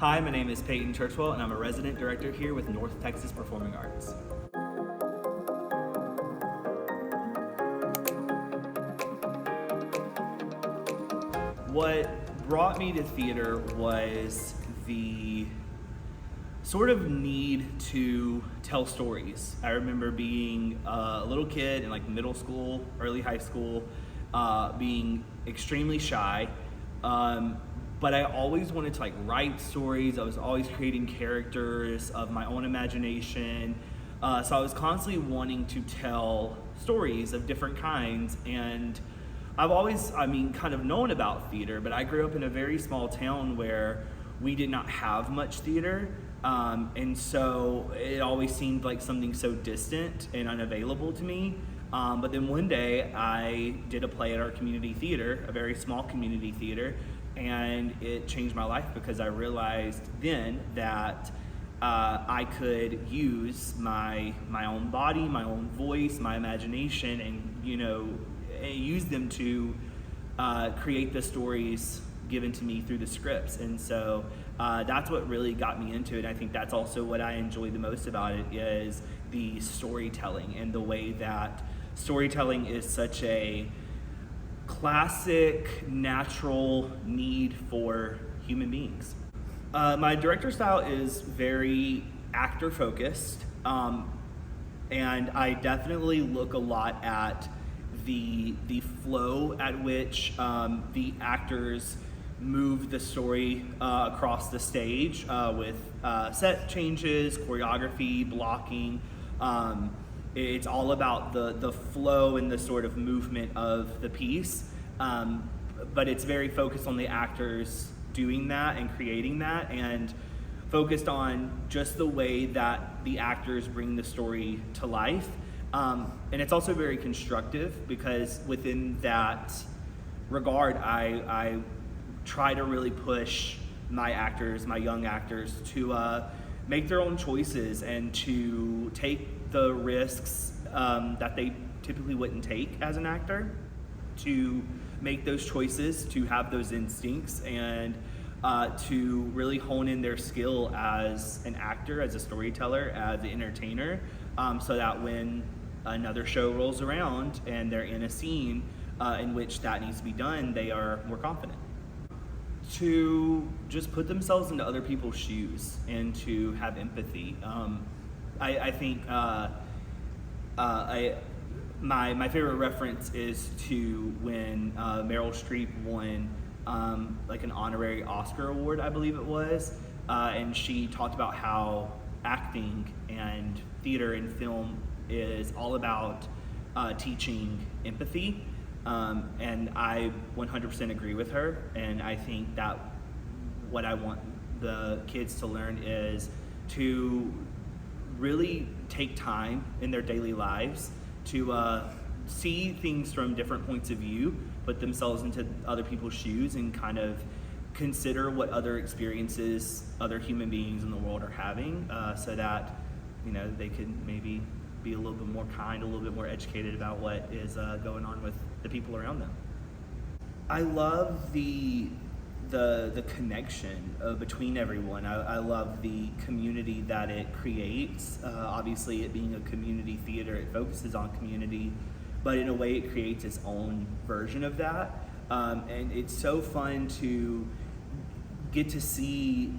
Hi, my name is Peyton Churchwell, and I'm a resident director here with North Texas Performing Arts. What brought me to theater was the sort of need to tell stories. I remember being a little kid in like middle school, early high school, being extremely shy. But I always wanted to like write stories. I was always creating characters of my own imagination. So I was constantly wanting to tell stories of different kinds. And I've always, kind of known about theater, but I grew up in a very small town where we did not have much theater. And so it always seemed like something so distant and unavailable to me. But then one day I did a play at our community theater, a very small community theater, and it changed my life because I realized then that I could use my own body, my own voice, my imagination, and use them to create the stories given to me through the scripts. And so that's what really got me into it. I think that's also what I enjoy the most about it, is the storytelling and the way that storytelling is such a classic, natural need for human beings. My director style is very actor focused, and I definitely look a lot at the flow at which the actors move the story across the stage with set changes, choreography, blocking. It's all about the flow and the sort of movement of the piece, but it's very focused on the actors doing that and creating that, and focused on just the way that the actors bring the story to life. And it's also very constructive because within that regard, I try to really push my actors, my young actors, to make their own choices and to take the risks that they typically wouldn't take as an actor, to make those choices, to have those instincts, and to really hone in their skill as an actor, as a storyteller, as an entertainer, so that when another show rolls around and they're in a scene in which that needs to be done, they are more confident. To just put themselves into other people's shoes and to have empathy. I think my favorite reference is to when Meryl Streep won like an honorary Oscar award, I believe it was, and she talked about how acting and theater and film is all about teaching empathy, and I 100% agree with her. And I think that what I want the kids to learn is to really take time in their daily lives to see things from different points of view, put themselves into other people's shoes, and kind of consider what other experiences other human beings in the world are having, so that they can maybe be a little bit more kind, a little bit more educated about what is going on with the people around them. I love the connection between everyone. I love the community that it creates. Obviously, it being a community theater, it focuses on community, but in a way it creates its own version of that. And it's so fun to get to see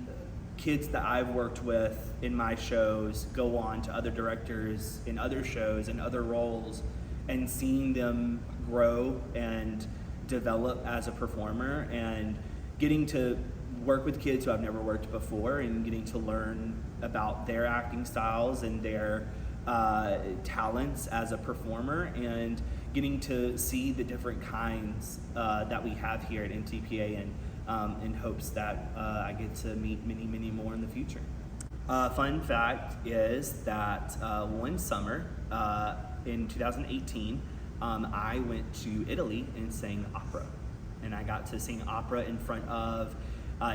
kids that I've worked with in my shows go on to other directors in other shows and other roles, and seeing them grow and develop as a performer, and getting to work with kids who I've never worked before, and getting to learn about their acting styles and their talents as a performer, and getting to see the different kinds that we have here at NTPA, and in hopes that I get to meet many, many more in the future. Fun fact is that one summer in 2018, I went to Italy and sang opera. And I got to sing opera in front of,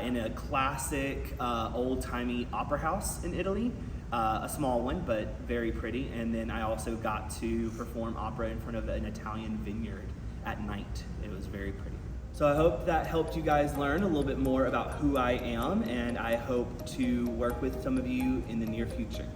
in a classic old-timey opera house in Italy, a small one, but very pretty. And then I also got to perform opera in front of an Italian vineyard at night. It was very pretty. So I hope that helped you guys learn a little bit more about who I am, and I hope to work with some of you in the near future.